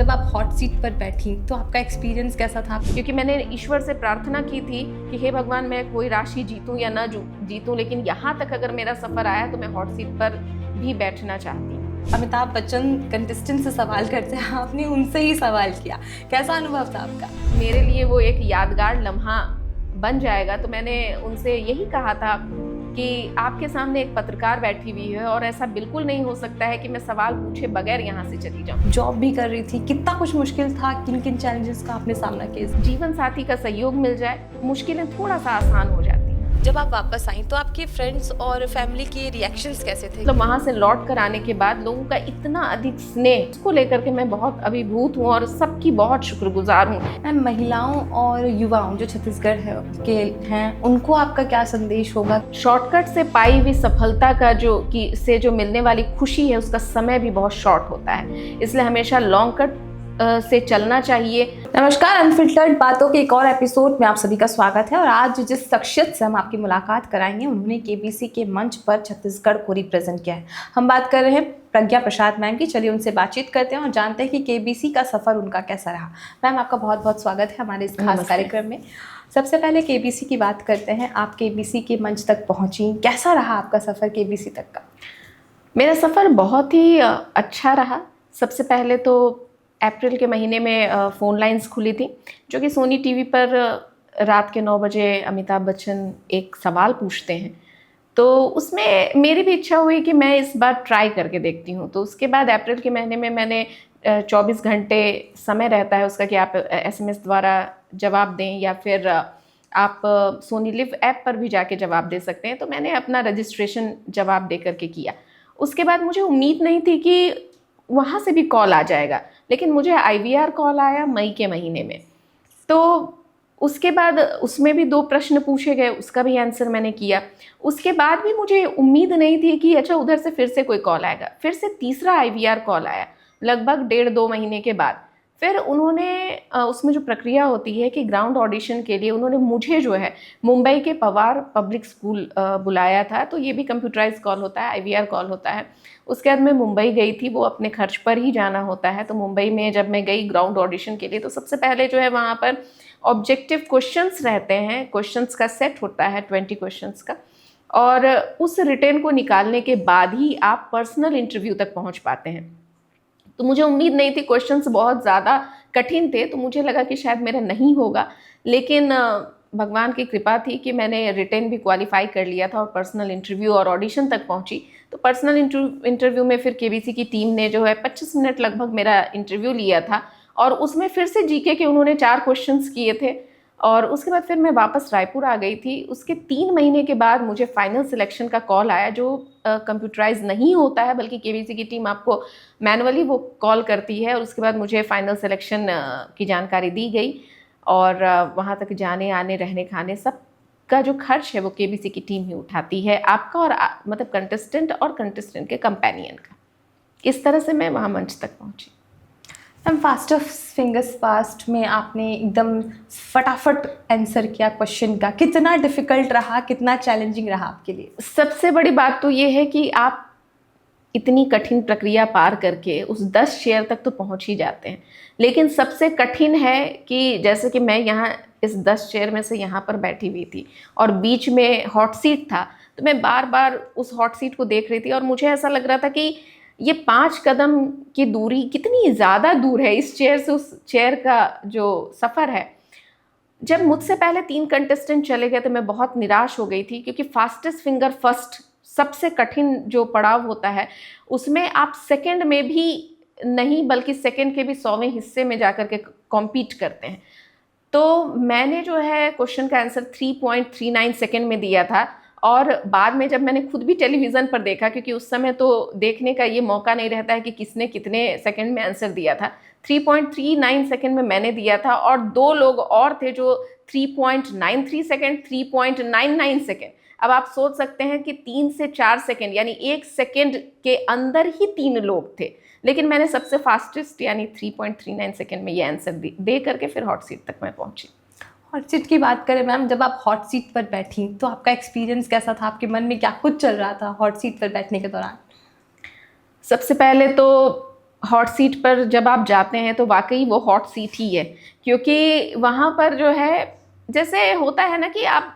जब आप hot seat पर बैठी तो आपका एक्सपीरियंस कैसा था? क्योंकि मैंने ईश्वर से प्रार्थना की थी कि हे भगवान, मैं कोई राशि जीतूं या ना जीतूं, लेकिन यहाँ तक अगर मेरा सफर आया तो मैं हॉट सीट पर भी बैठना चाहती हूँ। अमिताभ बच्चन कंटेस्टेंट से सवाल करते हैं, आपने उनसे ही सवाल किया, कैसा अनुभव था आपका? मेरे लिए वो एक यादगार लम्हा बन जाएगा। तो मैंने उनसे यही कहा था कि आपके सामने एक पत्रकार बैठी हुई है और ऐसा बिल्कुल नहीं हो सकता है कि मैं सवाल पूछे बगैर यहाँ से चली जाऊँ। जॉब भी कर रही थी, कितना कुछ मुश्किल था, किन किन चैलेंजेस का आपने सामना किया? जीवन साथी का सहयोग मिल जाए, मुश्किलें थोड़ा सा आसान हो जाती। जब आप वापस आई तो आपके फ्रेंड्स और फैमिली के रिएक्शंस कैसे थे? मतलब वहाँ से लौट कर आने के बाद लोगों का इतना अधिक स्नेह, उसको लेकर के मैं बहुत अभिभूत हूँ और सबकी बहुत शुक्रगुजार हूँ। मैम, महिलाओं और युवाओं जो छत्तीसगढ़ के हैं, उनको आपका क्या संदेश होगा? शॉर्टकट से पाई हुई सफलता का जो मिलने वाली खुशी है, उसका समय भी बहुत शॉर्ट होता है, इसलिए हमेशा लॉन्ग कट से चलना चाहिए। नमस्कार, अनफिल्टर्ड बातों के एक और एपिसोड में आप सभी का स्वागत है। और आज जिस शख्सियत से हम आपकी मुलाकात कराएंगे, उन्होंने केबीसी के मंच पर छत्तीसगढ़ को रिप्रेजेंट किया है। हम बात कर रहे हैं प्रज्ञा प्रसाद मैम की। चलिए उनसे बातचीत करते हैं और जानते हैं कि केबीसी का सफ़र उनका कैसा रहा। मैम, आपका बहुत बहुत स्वागत है हमारे इस खास कार्यक्रम में। सबसे पहले केबीसी की बात करते हैं। आप केबीसी के मंच तक पहुँची, कैसा रहा आपका सफ़र केबीसी तक का? मेरा सफ़र बहुत ही अच्छा रहा। सबसे पहले तो अप्रैल के महीने में फ़ोन लाइन्स खुली थी, जो कि सोनी टीवी पर रात के 9 बजे अमिताभ बच्चन एक सवाल पूछते हैं। तो उसमें मेरी भी इच्छा हुई कि मैं इस बार ट्राई करके देखती हूँ। तो उसके बाद अप्रैल के महीने में मैंने 24 घंटे समय रहता है उसका कि आप SMS द्वारा जवाब दें या फिर आप सोनी लिव ऐप पर भी जाके जवाब दे सकते हैं। तो मैंने अपना रजिस्ट्रेशन जवाब दे करके किया। उसके बाद मुझे उम्मीद नहीं थी कि वहाँ से भी कॉल आ जाएगा, लेकिन मुझे IVR कॉल आया मई के महीने में। तो उसके बाद उसमें भी 2 प्रश्न पूछे गए, उसका भी आंसर मैंने किया। उसके बाद भी मुझे उम्मीद नहीं थी कि अच्छा उधर से फिर से कोई कॉल आएगा। फिर से तीसरा IVR कॉल आया लगभग 1.5-2 महीने के बाद। फिर उन्होंने उसमें जो प्रक्रिया होती है कि ग्राउंड ऑडिशन के लिए उन्होंने मुझे जो है मुंबई के पवार पब्लिक स्कूल बुलाया था। तो ये भी कंप्यूटराइज कॉल होता है, IVR कॉल होता है। उसके बाद मैं मुंबई गई थी, वो अपने खर्च पर ही जाना होता है। तो मुंबई में जब मैं गई ग्राउंड ऑडिशन के लिए, तो सबसे पहले जो है वहाँ पर ऑब्जेक्टिव क्वेश्चंस रहते हैं, क्वेश्चंस का सेट होता है 20 क्वेश्चंस का, और उस रिटेन को निकालने के बाद ही आप पर्सनल इंटरव्यू तक पहुँच पाते हैं। तो मुझे उम्मीद नहीं थी, क्वेश्चंस बहुत ज़्यादा कठिन थे, तो मुझे लगा कि शायद मेरा नहीं होगा। लेकिन भगवान की कृपा थी कि मैंने रिटेन भी क्वालिफाई कर लिया था और पर्सनल इंटरव्यू और ऑडिशन तक पहुंची। तो पर्सनल इंटरव्यू में फिर केबीसी की टीम ने जो है 25 मिनट लगभग मेरा इंटरव्यू लिया था, और उसमें फिर से जीके के उन्होंने 4 क्वेश्चंस किए थे। और उसके बाद फिर मैं वापस रायपुर आ गई थी। उसके 3 महीने के बाद मुझे फाइनल सिलेक्शन का कॉल आया, जो कंप्यूटराइज नहीं होता है, बल्कि केबीसी की टीम आपको मैनुअली वो कॉल करती है। और उसके बाद मुझे फाइनल सिलेक्शन की जानकारी दी गई, और वहाँ तक जाने आने रहने खाने सब का जो खर्च है वो केबीसी की टीम ही उठाती है, आपका और मतलब कंटेस्टेंट के कंपेनियन का। इस तरह से मैं वहाँ मंच तक पहुँची। Ma'am, fast of fingers fast में आपने एकदम फटाफट आंसर किया क्वेश्चन का। कितना डिफ़िकल्ट रहा, कितना चैलेंजिंग रहा आपके लिए? सबसे बड़ी बात तो ये है कि आप इतनी कठिन प्रक्रिया पार करके उस 10 शेयर तक तो पहुंच ही जाते हैं, लेकिन सबसे कठिन है कि जैसे कि मैं यहाँ इस 10 शेयर में से यहाँ पर बैठी हुई थी और बीच में हॉट सीट था। तो मैं बार बार उस हॉट सीट को देख रही थी और मुझे ऐसा लग रहा था कि ये 5 कदम की दूरी कितनी ज़्यादा दूर है, इस चेयर से उस चेयर का जो सफ़र है। जब मुझसे पहले 3 कंटेस्टेंट चले गए तो मैं बहुत निराश हो गई थी, क्योंकि फास्टेस्ट फिंगर फर्स्ट सबसे कठिन जो पड़ाव होता है, उसमें आप सेकंड में भी नहीं बल्कि सेकंड के भी 100वें हिस्से में जाकर के कॉम्पीट करते हैं। तो मैंने जो है क्वेश्चन का आंसर 3.39 सेकंड में दिया था, और बाद में जब मैंने खुद भी टेलीविज़न पर देखा, क्योंकि उस समय तो देखने का ये मौका नहीं रहता है कि किसने कितने सेकंड में आंसर दिया था। 3.39 सेकंड में मैंने दिया था, और 2 लोग और थे जो 3.93 सेकंड, 3.99 सेकंड। अब आप सोच सकते हैं कि 3 से 4 सेकंड यानी 1 सेकंड के अंदर ही 3 लोग थे, लेकिन मैंने सबसे फास्टेस्ट यानी 3.39 सेकंड में ये आंसर दे करके फिर हॉट सीट तक मैं पहुंची। हॉट सीट की बात करें मैम, जब आप हॉट सीट पर बैठी तो आपका एक्सपीरियंस कैसा था? आपके मन में क्या कुछ चल रहा था हॉट सीट पर बैठने के दौरान? सबसे पहले तो हॉट सीट पर जब आप जाते हैं तो वाकई वो हॉट सीट ही है, क्योंकि वहाँ पर जो है, जैसे होता है ना कि आप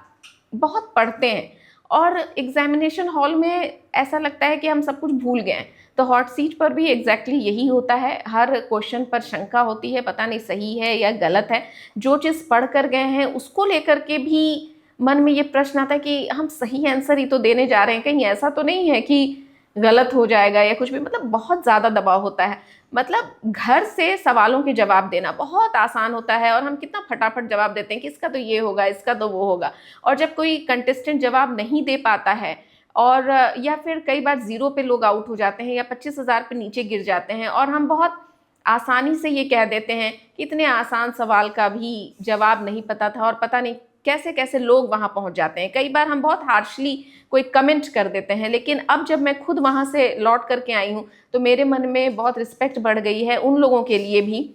बहुत पढ़ते हैं और एग्जामिनेशन हॉल में ऐसा लगता है कि हम सब कुछ भूल गए हैं, तो हॉट सीट पर भी एग्जैक्टली यही होता है। हर क्वेश्चन पर शंका होती है, पता नहीं सही है या गलत है। जो चीज़ पढ़ कर गए हैं उसको लेकर के भी मन में ये प्रश्न आता है कि हम सही आंसर ही तो देने जा रहे हैं, कहीं ऐसा तो नहीं है कि गलत हो जाएगा या कुछ भी। मतलब बहुत ज़्यादा दबाव होता है। मतलब घर से सवालों के जवाब देना बहुत आसान होता है और हम कितना फटाफट जवाब देते हैं कि इसका तो ये होगा, इसका तो वो होगा। और जब कोई कंटेस्टेंट जवाब नहीं दे पाता है, और या फिर कई बार ज़ीरो पे लोग आउट हो जाते हैं या 25,000 पे नीचे गिर जाते हैं, और हम बहुत आसानी से ये कह देते हैं कि इतने आसान सवाल का भी जवाब नहीं पता था, और पता नहीं कैसे कैसे लोग वहाँ पहुँच जाते हैं। कई बार हम बहुत हार्शली कोई कमेंट कर देते हैं, लेकिन अब जब मैं खुद वहाँ से लौट करके आई हूँ तो मेरे मन में बहुत रिस्पेक्ट बढ़ गई है उन लोगों के लिए भी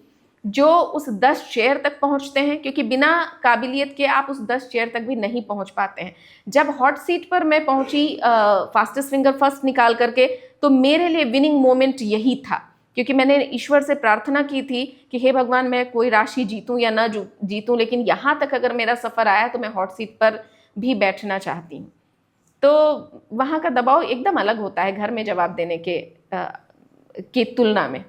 जो उस 10 चेयर तक पहुँचते हैं, क्योंकि बिना काबिलियत के आप उस 10 चेयर तक भी नहीं पहुँच पाते हैं। जब हॉट सीट पर मैं पहुँची फास्टेस्ट फिंगर फर्स्ट निकाल करके, तो मेरे लिए विनिंग मोमेंट यही था, क्योंकि मैंने ईश्वर से प्रार्थना की थी कि हे भगवान, मैं कोई राशि जीतूं या ना जीतूं, लेकिन यहाँ तक अगर मेरा सफ़र आया तो मैं हॉट सीट पर भी बैठना चाहती हूँ। तो वहाँ का दबाव एकदम अलग होता है घर में जवाब देने की तुलना में।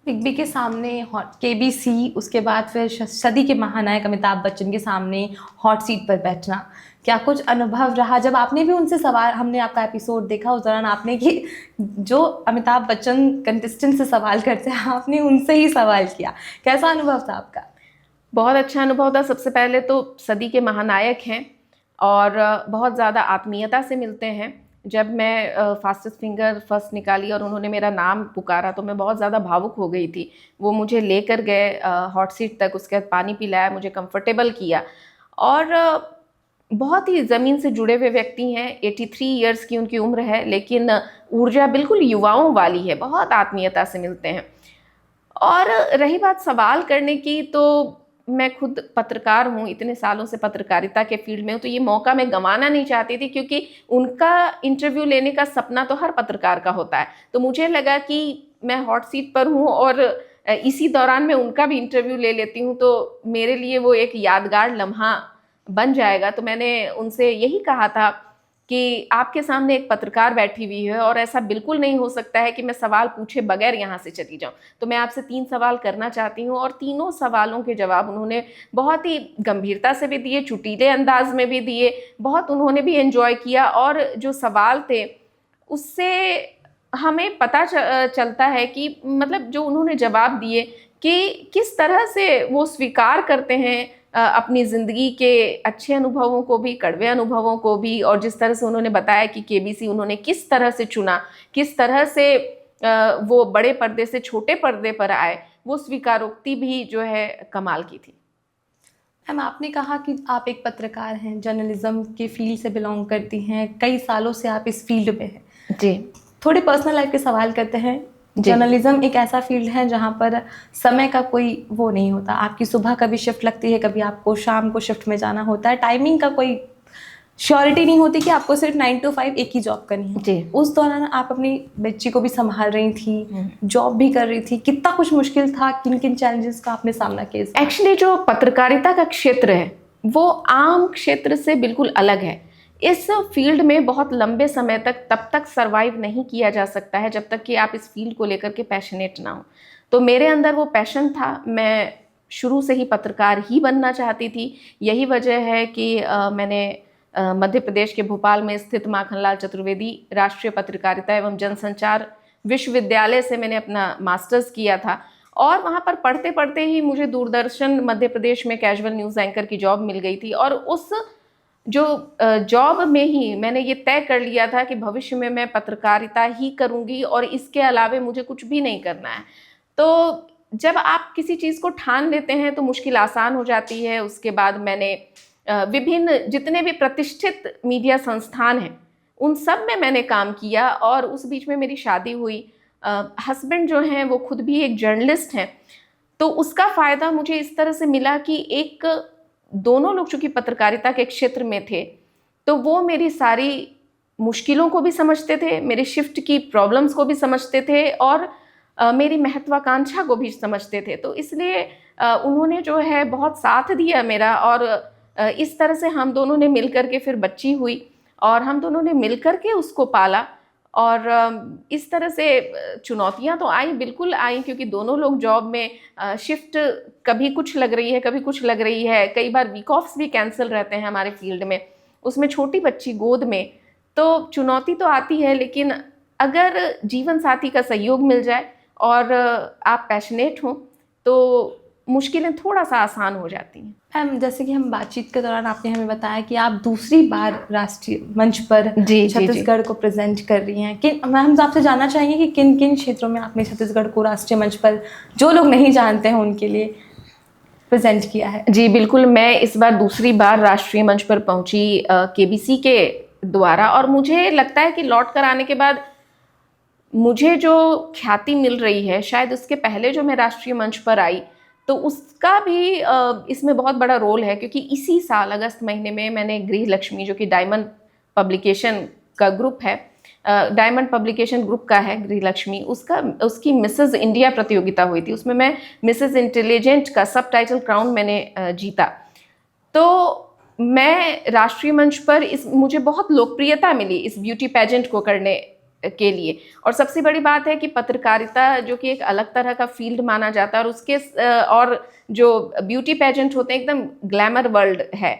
बिग बी के सामने केबीसी, उसके बाद फिर सदी के महानायक अमिताभ बच्चन के सामने हॉट सीट पर बैठना, क्या कुछ अनुभव रहा जब आपने भी उनसे सवाल, हमने आपका एपिसोड देखा उस दौरान आपने कि जो अमिताभ बच्चन कंटेस्टेंट से सवाल करते हैं आपने उनसे ही सवाल किया, कैसा अनुभव था आपका? बहुत अच्छा अनुभव था। सबसे पहले तो सदी के महानायक हैं और बहुत ज़्यादा आत्मीयता से मिलते हैं। जब मैं फास्टेस्ट फिंगर फर्स्ट निकाली और उन्होंने मेरा नाम पुकारा तो मैं बहुत ज़्यादा भावुक हो गई थी। वो मुझे लेकर गए हॉट सीट तक, उसके बाद पानी पिलाया, मुझे कंफर्टेबल किया, और बहुत ही ज़मीन से जुड़े हुए व्यक्ति हैं। 83 इयर्स की उनकी उम्र है, लेकिन ऊर्जा बिल्कुल युवाओं वाली है, बहुत आत्मीयता से मिलते हैं। और रही बात सवाल करने की, तो मैं खुद पत्रकार हूँ, इतने सालों से पत्रकारिता के फील्ड में हूँ, तो ये मौका मैं गंवाना नहीं चाहती थी, क्योंकि उनका इंटरव्यू लेने का सपना तो हर पत्रकार का होता है। तो मुझे लगा कि मैं हॉट सीट पर हूँ और इसी दौरान मैं उनका भी इंटरव्यू ले लेती हूँ, तो मेरे लिए वो एक यादगार लम्हा बन जाएगा। तो मैंने उनसे यही कहा था कि आपके सामने एक पत्रकार बैठी हुई है और ऐसा बिल्कुल नहीं हो सकता है कि मैं सवाल पूछे बगैर यहाँ से चली जाऊँ। तो मैं आपसे 3 सवाल करना चाहती हूँ, और तीनों सवालों के जवाब उन्होंने बहुत ही गंभीरता से भी दिए, चुटीले अंदाज में भी दिए, बहुत उन्होंने भी एंजॉय किया। और जो सवाल थे उससे हमें पता चलता है कि मतलब जो उन्होंने जवाब दिए कि किस तरह से वो स्वीकार करते हैं अपनी ज़िंदगी के अच्छे अनुभवों को भी, कड़वे अनुभवों को भी, और जिस तरह से उन्होंने बताया कि केबीसी उन्होंने किस तरह से चुना, किस तरह से वो बड़े पर्दे से छोटे पर्दे पर आए, वो स्वीकारोक्ति भी जो है कमाल की थी। मैम, आपने कहा कि आप एक पत्रकार हैं, जर्नलिज्म के फील्ड से बिलोंग करती हैं, कई सालों से आप इस फील्ड में हैं। जी। थोड़े पर्सनल लाइफ के सवाल करते हैं। जर्नलिज्म एक ऐसा फील्ड है जहाँ पर समय का कोई वो नहीं होता। आपकी सुबह कभी शिफ्ट लगती है, कभी आपको शाम को शिफ्ट में जाना होता है। टाइमिंग का कोई श्योरिटी नहीं होती कि आपको सिर्फ 9 to 5 एक ही जॉब करनी है। जी। उस दौरान आप अपनी बच्ची को भी संभाल रही थी, जॉब भी कर रही थी, कितना कुछ मुश्किल था, किन किन चैलेंजेस का आपने सामना किया? एक्चुअली जो पत्रकारिता का क्षेत्र है वो आम क्षेत्र से बिल्कुल अलग है। इस फील्ड में बहुत लंबे समय तक तब तक सरवाइव नहीं किया जा सकता है जब तक कि आप इस फील्ड को लेकर के पैशनेट ना हो। तो मेरे अंदर वो पैशन था, मैं शुरू से ही पत्रकार ही बनना चाहती थी। यही वजह है कि मैंने मध्य प्रदेश के भोपाल में स्थित माखनलाल चतुर्वेदी राष्ट्रीय पत्रकारिता एवं जनसंचार विश्वविद्यालय से मैंने अपना मास्टर्स किया था, और वहाँ पर पढ़ते पढ़ते ही मुझे दूरदर्शन मध्य प्रदेश में कैजुअल न्यूज़ एंकर की जॉब मिल गई थी। और उस जो जॉब में ही मैंने ये तय कर लिया था कि भविष्य में मैं पत्रकारिता ही करूँगी और इसके अलावे मुझे कुछ भी नहीं करना है। तो जब आप किसी चीज़ को ठान लेते हैं तो मुश्किल आसान हो जाती है। उसके बाद मैंने विभिन्न जितने भी प्रतिष्ठित मीडिया संस्थान हैं उन सब में मैंने काम किया, और उस बीच में मेरी शादी हुई। हस्बैंड जो हैं वो खुद भी एक जर्नलिस्ट हैं, तो उसका फ़ायदा मुझे इस तरह से मिला कि एक दोनों लोग चूँकि पत्रकारिता के क्षेत्र में थे तो वो मेरी सारी मुश्किलों को भी समझते थे, मेरे शिफ्ट की प्रॉब्लम्स को भी समझते थे, और मेरी महत्वाकांक्षा को भी समझते थे। तो इसलिए उन्होंने जो है बहुत साथ दिया मेरा, और इस तरह से हम दोनों ने मिलकर के फिर बच्ची हुई और हम दोनों ने मिलकर के उसको पाला। और इस तरह से चुनौतियां तो आई, बिल्कुल आई, क्योंकि दोनों लोग जॉब में शिफ्ट कभी कुछ लग रही है, कभी कुछ लग रही है, कई बार वीक ऑफ्स भी कैंसिल रहते हैं हमारे फील्ड में, उसमें छोटी बच्ची गोद में। तो चुनौती तो आती है, लेकिन अगर जीवन साथी का सहयोग मिल जाए और आप पैशनेट हों तो मुश्किलें थोड़ा सा आसान हो जाती हैं। मैम, जैसे कि हम बातचीत के दौरान आपने हमें बताया कि आप दूसरी बार राष्ट्रीय मंच पर छत्तीसगढ़ को प्रेजेंट कर रही हैं। कि मैम आपसे जानना चाहेंगे कि किन किन क्षेत्रों में आपने छत्तीसगढ़ को राष्ट्रीय मंच पर, जो लोग नहीं जानते हैं उनके लिए, प्रेजेंट किया है? जी बिल्कुल, मैं इस बार दूसरी बार राष्ट्रीय मंच पर पहुंची केबीसी के द्वारा, और मुझे लगता है कि लौट कर आने के बाद मुझे जो ख्याति मिल रही है, शायद उसके पहले जो मैं राष्ट्रीय मंच पर आई तो उसका भी इसमें बहुत बड़ा रोल है, क्योंकि इसी साल अगस्त महीने में मैंने गृह लक्ष्मी, जो कि डायमंड पब्लिकेशन का ग्रुप है, डायमंड पब्लिकेशन ग्रुप का है गृह लक्ष्मी, उसकी मिसेज इंडिया प्रतियोगिता हुई थी। उसमें मैं मिसेज इंटेलिजेंट का सब टाइटल क्राउन मैंने जीता। तो मैं राष्ट्रीय मंच पर मुझे बहुत लोकप्रियता मिली इस ब्यूटी पेजेंट को करने के लिए। और सबसे बड़ी बात है कि पत्रकारिता, जो कि एक अलग तरह का फील्ड माना जाता है, और उसके और जो ब्यूटी पेजेंट होते हैं एकदम ग्लैमर वर्ल्ड है,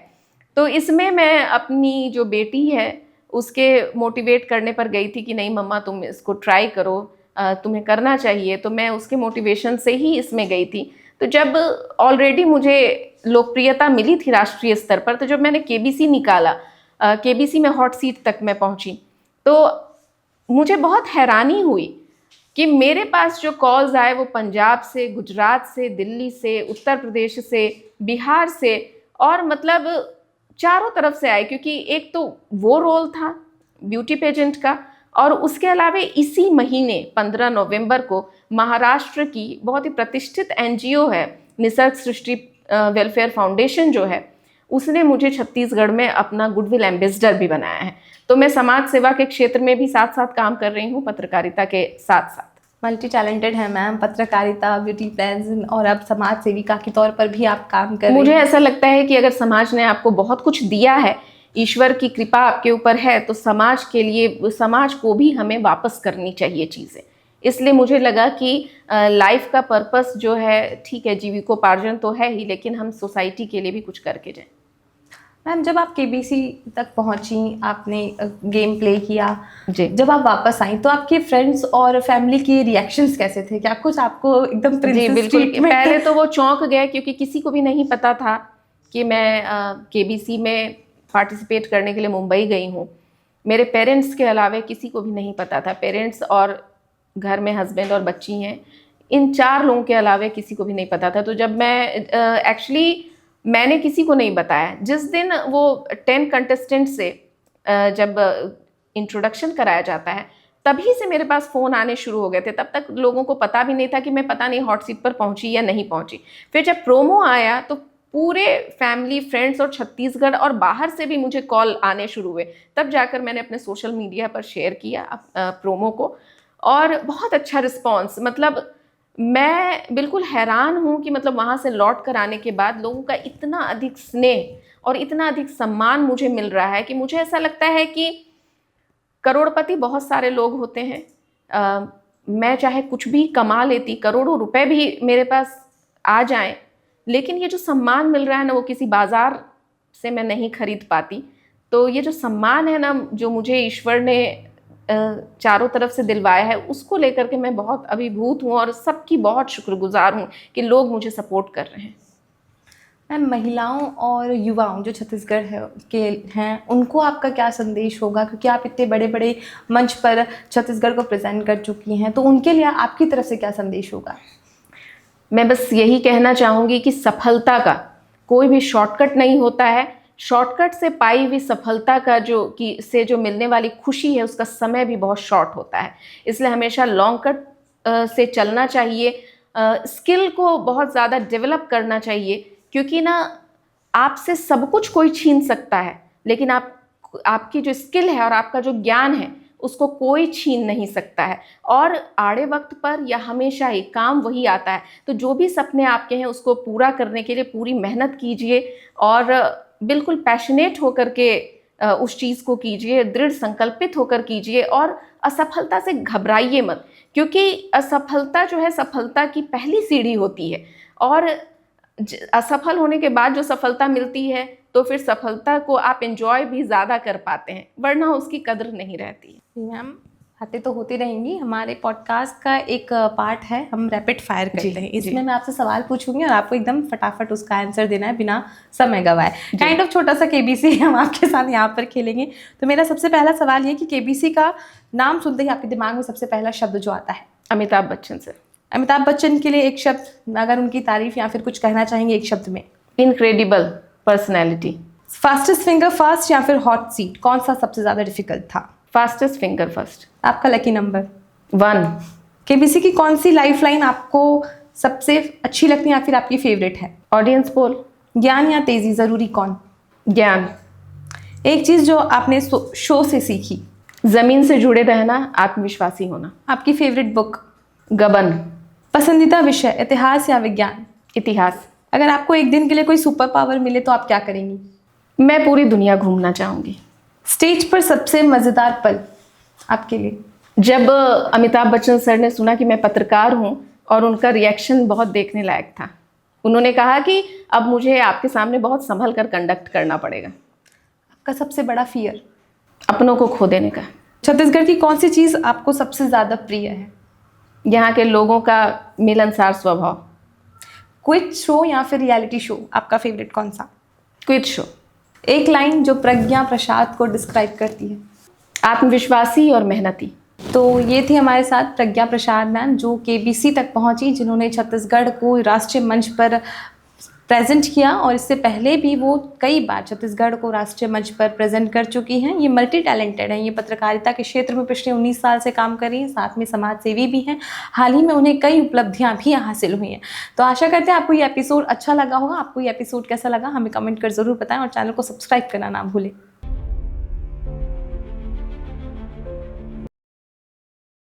तो इसमें मैं अपनी जो बेटी है उसके मोटिवेट करने पर गई थी कि नहीं मम्मा तुम इसको ट्राई करो, तुम्हें करना चाहिए। तो मैं उसके मोटिवेशन से ही इसमें गई थी। तो जब ऑलरेडी मुझे लोकप्रियता मिली थी राष्ट्रीय स्तर पर, तो जब मैंने केबीसी निकाला, केबीसी में हॉट सीट तक मैं पहुंची, तो मुझे बहुत हैरानी हुई कि मेरे पास जो कॉल्स आए वो पंजाब से, गुजरात से, दिल्ली से, उत्तर प्रदेश से, बिहार से, और मतलब चारों तरफ से आए। क्योंकि एक तो वो रोल था ब्यूटी पेजेंट का, और उसके अलावा इसी महीने 15 नवंबर को महाराष्ट्र की बहुत ही प्रतिष्ठित एनजीओ है निसर्ग सृष्टि वेलफेयर फाउंडेशन जो है, उसने मुझे छत्तीसगढ़ में अपना गुडविल एम्बेसडर भी बनाया है। तो मैं समाज सेवा के क्षेत्र में भी साथ साथ काम कर रही हूँ, पत्रकारिता के साथ साथ। मल्टी टैलेंटेड है मैम, पत्रकारिता, ब्यूटी पेजेंट और अब समाज सेविका के तौर पर भी आप काम कर रही हैं। मुझे ऐसा लगता है कि अगर समाज ने आपको बहुत कुछ दिया है, ईश्वर की कृपा आपके ऊपर है, तो समाज के लिए, समाज को भी हमें वापस करनी चाहिए चीज़ें। इसलिए मुझे लगा कि लाइफ का पर्पस जो है, ठीक है जीविकोपार्जन तो है ही, लेकिन हम सोसाइटी के लिए भी कुछ करके जाएं। मैम, जब आप केबीसी तक पहुंची, आपने गेम प्ले किया जी, जब आप वापस आई तो आपके फ्रेंड्स और फैमिली के रिएक्शंस कैसे थे? क्या कुछ आपको एकदम जी बिल्कुल, पहले तो वो चौंक गए, क्योंकि किसी को भी नहीं पता था कि मैं केबीसी में पार्टिसिपेट करने के लिए मुंबई गई हूँ। मेरे पेरेंट्स के अलावा किसी को भी नहीं पता था। पेरेंट्स और घर में हस्बैंड और बच्ची हैं, इन 4 लोगों के अलावा किसी को भी नहीं पता था। तो जब मैं मैंने किसी को नहीं बताया। जिस दिन वो 10 कंटेस्टेंट से जब इंट्रोडक्शन कराया जाता है, तभी से मेरे पास फ़ोन आने शुरू हो गए थे। तब तक लोगों को पता भी नहीं था कि मैं पता नहीं हॉट सीट पर पहुंची या नहीं पहुंची। फिर जब प्रोमो आया तो पूरे फैमिली, फ्रेंड्स और छत्तीसगढ़ और बाहर से भी मुझे कॉल आने शुरू हुए। तब जाकर मैंने अपने सोशल मीडिया पर शेयर किया प्रोमो को, और बहुत अच्छा रिस्पॉन्स। मतलब मैं बिल्कुल हैरान हूँ कि मतलब वहाँ से लौट कर आने के बाद लोगों का इतना अधिक स्नेह और इतना अधिक सम्मान मुझे मिल रहा है कि मुझे ऐसा लगता है कि करोड़पति बहुत सारे लोग होते हैं, मैं चाहे कुछ भी कमा लेती, करोड़ों रुपए भी मेरे पास आ जाएं, लेकिन ये जो सम्मान मिल रहा है ना, वो किसी बाजार से मैं नहीं खरीद पाती। तो ये जो सम्मान है ना, जो मुझे ईश्वर ने चारों तरफ से दिलवाया है, उसको लेकर के मैं बहुत अभिभूत हूँ और सबकी बहुत शुक्रगुजार हूँ कि लोग मुझे सपोर्ट कर रहे हैं। मैम, महिलाओं और युवाओं जो छत्तीसगढ़ के हैं, उनको आपका क्या संदेश होगा? क्योंकि आप इतने बड़े बड़े मंच पर छत्तीसगढ़ को प्रेजेंट कर चुकी हैं, तो उनके लिए आपकी तरफ से क्या संदेश होगा? मैं बस यही कहना चाहूँगी कि सफलता का कोई भी शॉर्टकट नहीं होता है। शॉर्टकट से पाई हुई सफलता का जो मिलने वाली खुशी है, उसका समय भी बहुत शॉर्ट होता है। इसलिए हमेशा लॉन्ग कट से चलना चाहिए, स्किल को बहुत ज़्यादा डेवलप करना चाहिए, क्योंकि ना आपसे सब कुछ कोई छीन सकता है, लेकिन आपकी जो स्किल है और आपका जो ज्ञान है, उसको कोई छीन नहीं सकता है, और आड़े वक्त पर या हमेशा ही काम वही आता है। तो जो भी सपने आपके हैं उसको पूरा करने के लिए पूरी मेहनत कीजिए, और बिल्कुल पैशनेट होकर के उस चीज़ को कीजिए, दृढ़ संकल्पित होकर कीजिए, और असफलता से घबराइए मत, क्योंकि असफलता जो है सफलता की पहली सीढ़ी होती है। और असफल होने के बाद जो सफलता मिलती है तो फिर सफलता को आप एंजॉय भी ज़्यादा कर पाते हैं, वरना उसकी कदर नहीं रहती है। मैम, बातें तो होती रहेंगी। हमारे पॉडकास्ट का एक पार्ट है, हम रैपिड फायर करते हैं। इसमें मैं आपसे सवाल पूछूंगी और आपको एकदम फटाफट उसका आंसर देना है बिना समय गवाए। काइंड ऑफ छोटा सा केबीसी हम आपके साथ यहाँ पर खेलेंगे। तो मेरा सबसे पहला सवाल ये कि केबीसी का नाम सुनते ही आपके दिमाग में सबसे पहला शब्द जो आता है? अमिताभ बच्चन सर। अमिताभ बच्चन के लिए एक शब्द, अगर उनकी तारीफ या फिर कुछ कहना चाहेंगे एक शब्द में? Incredible personality. Fastest finger first या फिर हॉट सीट, कौन सा सबसे ज़्यादा डिफिकल्ट था? Fastest finger first. आपका लकी नंबर? 1। केबीसी की कौन सी लाइफलाइन आपको सबसे अच्छी लगती है या फिर आपकी फेवरेट है? Audience poll. ज्ञान या तेजी, ज़रूरी कौन? ज्ञान। एक चीज़ जो आपने शो से सीखी? जमीन से जुड़े रहना, आत्मविश्वासी होना। आपकी फेवरेट बुक? गबन। पसंदीदा विषय, इतिहास या विज्ञान? इतिहास। अगर आपको एक दिन के लिए कोई सुपर पावर मिले तो आप क्या करेंगी? मैं पूरी दुनिया घूमना चाहूँगी। स्टेज पर सबसे मज़ेदार पल आपके लिए? जब अमिताभ बच्चन सर ने सुना कि मैं पत्रकार हूँ, और उनका रिएक्शन बहुत देखने लायक था। उन्होंने कहा कि अब मुझे आपके सामने बहुत संभल कर कंडक्ट करना पड़ेगा। आपका सबसे बड़ा फियर? अपनों को खो देने का। छत्तीसगढ़ की कौन सी चीज़ आपको सबसे ज़्यादा प्रिय है? यहाँ के लोगों का मिलनसार स्वभाव। क्विज शो या फिर रियलिटी शो, आपका फेवरेट कौन सा? Quiz show. एक लाइन जो प्रज्ञा प्रसाद को डिस्क्राइब करती है? आत्मविश्वासी और मेहनती। तो ये थी हमारे साथ प्रज्ञा प्रसाद मैम, जो केबीसी तक पहुंची, जिन्होंने छत्तीसगढ़ को राष्ट्रीय मंच पर प्रेजेंट किया, और इससे पहले भी वो कई बार छत्तीसगढ़ को राष्ट्रीय मंच पर प्रेजेंट कर चुकी हैं। ये मल्टी टैलेंटेड हैं, ये पत्रकारिता के क्षेत्र में पिछले 19 साल से काम कर रही हैं, साथ में समाज सेवी भी हैं। हाल ही में उन्हें कई उपलब्धियां भी हासिल हुई हैं। तो आशा करते हैं आपको ये एपिसोड अच्छा लगा होगा। आपको ये एपिसोड कैसा लगा हमें कमेंट कर ज़रूर बताएं, और चैनल को सब्सक्राइब करना ना भूलें।